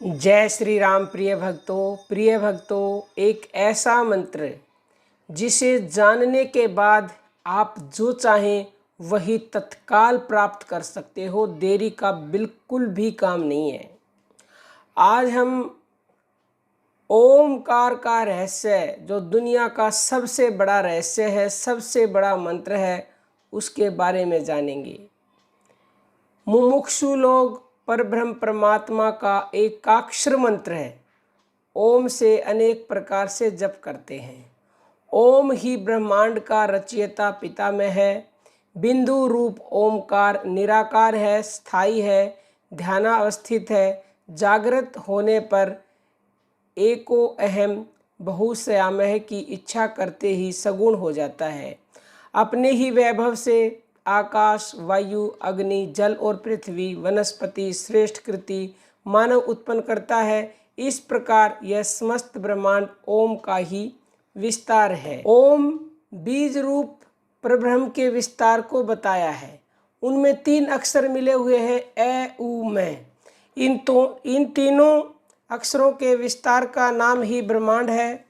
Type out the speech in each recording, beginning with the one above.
जय श्री राम। प्रिय भक्तों, एक ऐसा मंत्र जिसे जानने के बाद आप जो चाहें वही तत्काल प्राप्त कर सकते हो। देरी का बिल्कुल भी काम नहीं है। आज हम ओमकार का रहस्य, जो दुनिया का सबसे बड़ा रहस्य है, सबसे बड़ा मंत्र है, उसके बारे में जानेंगे। मुमुक्षु लोग परब्रह्म परमात्मा का एकाक्षर मंत्र है ओम से अनेक प्रकार से जप करते हैं। ओम ही ब्रह्मांड का रचयिता पितामह है। बिंदु रूप ओमकार निराकार है, स्थायी है, ध्यानावस्थित है। जागृत होने पर एको अहम बहुसयामह की इच्छा करते ही सगुण हो जाता है। अपने ही वैभव से आकाश, वायु, अग्नि, जल और पृथ्वी, वनस्पति, श्रेष्ठ कृति, मानव उत्पन्न करता है। इस प्रकार यह समस्त ब्रह्मांड ओम का ही विस्तार है। ओम बीज रूप परब्रह्म के विस्तार को बताया है। उनमें 3 अक्षर मिले हुए हैं, ए उ मैं। इन तीनों अक्षरों के विस्तार का नाम ही ब्रह्मांड है।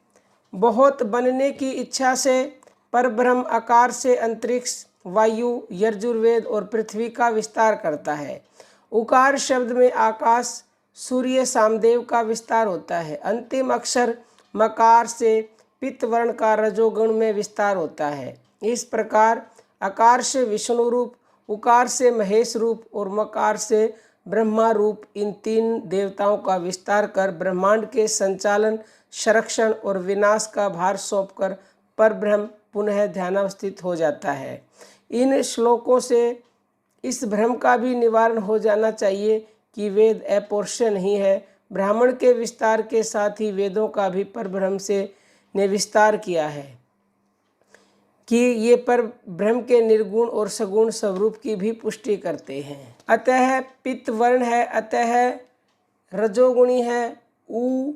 बहुत बनने की इच्छा से परब्रह्म आकार से अंतरिक्ष, वायु, यजुर्वेद और पृथ्वी का विस्तार करता है। उकार शब्द में आकाश, सूर्य, सामदेव का विस्तार होता है। अंतिम अक्षर मकार से पित्त वर्ण का रजोगुण में विस्तार होता है। इस प्रकार आकार से विष्णु रूप, उकार से महेश रूप और मकार से ब्रह्मा रूप, इन 3 देवताओं का विस्तार कर ब्रह्मांड के संचालन, संरक्षण और विनाश का भार सौंपकर परब्रह्म पुनः ध्यानावस्थित हो जाता है। इन श्लोकों से इस भ्रम का भी निवारण हो जाना चाहिए कि वेद अपौरुषेय नहीं है। ब्राह्मण के विस्तार के साथ ही वेदों का भी परब्रह्म से ने विस्तार किया है कि ये पर ब्रह्म के निर्गुण और सगुण स्वरूप की भी पुष्टि करते हैं। अतः पित्त वर्ण है, अतः रजोगुणी है। उ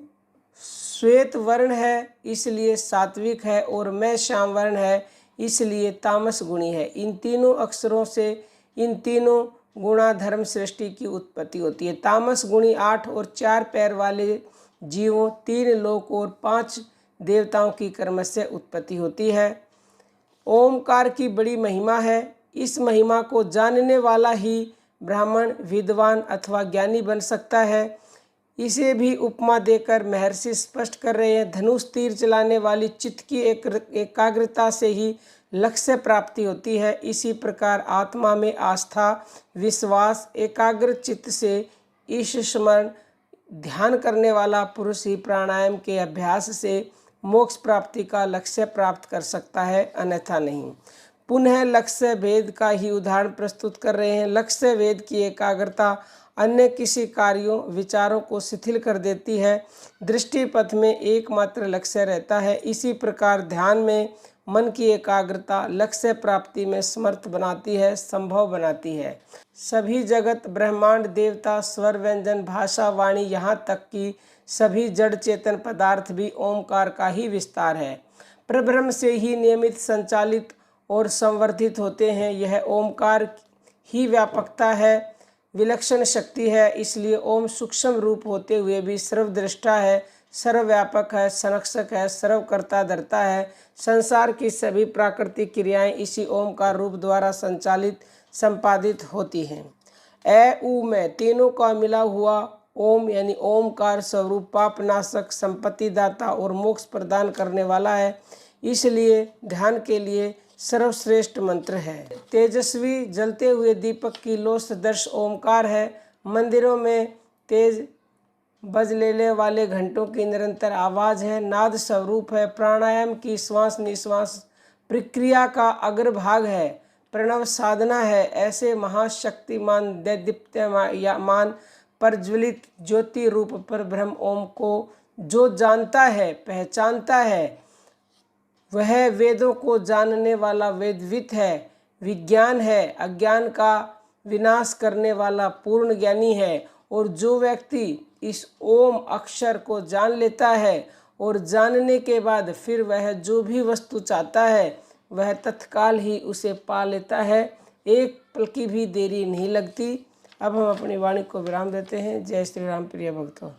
श्वेत वर्ण है, इसलिए सात्विक है। और मैं श्याम वर्ण है, इसलिए तामस गुणी है। इन तीनों अक्षरों से इन तीनों गुणाधर्म सृष्टि की उत्पत्ति होती है। तामस गुणी 8 और 4 पैर वाले जीवों, 3 लोक और 5 देवताओं की कर्म से उत्पत्ति होती है। ओमकार की बड़ी महिमा है। इस महिमा को जानने वाला ही ब्राह्मण, विद्वान अथवा ज्ञानी बन सकता है। इसे भी उपमा देकर महर्षि स्पष्ट कर रहे हैं। धनुष तीर चलाने वाली चित्त की एकाग्रता से ही लक्ष्य प्राप्ति होती है। इसी प्रकार आत्मा में आस्था, विश्वास, एकाग्र चित्त से ईश स्मरण ध्यान करने वाला पुरुष ही प्राणायाम के अभ्यास से मोक्ष प्राप्ति का लक्ष्य प्राप्त कर सकता है, अन्यथा नहीं। पुनः लक्ष्य भेद का ही उदाहरण प्रस्तुत कर रहे हैं। लक्ष्य भेद की एकाग्रता अन्य किसी कार्यों, विचारों को शिथिल कर देती है। दृष्टि पथ में एकमात्र लक्ष्य रहता है। इसी प्रकार ध्यान में मन की एकाग्रता लक्ष्य प्राप्ति में समर्थ बनाती है, संभव बनाती है। सभी जगत, ब्रह्मांड, देवता, स्वर, व्यंजन, भाषा, वाणी, यहाँ तक कि सभी जड़ चेतन पदार्थ भी ओमकार का ही विस्तार है। परब्रह्म से ही नियमित, संचालित और संवर्धित होते हैं। यह ओमकार ही व्यापकता है, विलक्षण शक्ति है। इसलिए ओम सूक्ष्म रूप होते हुए भी सर्वदृष्टा है, सर्वव्यापक है, संरक्षक है, सर्वकर्ता धर्ता है। संसार की सभी प्राकृतिक क्रियाएं इसी ओमकार रूप द्वारा संचालित, संपादित होती हैं। ए उ में तीनों का मिला हुआ ओम यानी ओमकार स्वरूप पापनाशक, संपत्ति दाता और मोक्ष प्रदान करने वाला है। इसलिए ध्यान के लिए सर्वश्रेष्ठ मंत्र है। तेजस्वी जलते हुए दीपक की लो सदृश ओमकार है। मंदिरों में तेज बजलेने वाले घंटों की निरंतर आवाज़ है। नाद स्वरूप है। प्राणायाम की श्वास निश्वास प्रक्रिया का अग्रभाग है। प्रणव साधना है। ऐसे महाशक्तिमान दैदीप्यमान प्रज्वलित ज्योति रूप पर ब्रह्म ओम को जो जानता है, पहचानता है, वह वेदों को जानने वाला वेदवित है, विज्ञान है, अज्ञान का विनाश करने वाला पूर्ण ज्ञानी है। और जो व्यक्ति इस ओम अक्षर को जान लेता है और जानने के बाद फिर वह जो भी वस्तु चाहता है वह तत्काल ही उसे पा लेता है। एक पल की भी देरी नहीं लगती। अब हम अपनी वाणी को विराम देते हैं। जय श्री राम प्रिय भक्तों।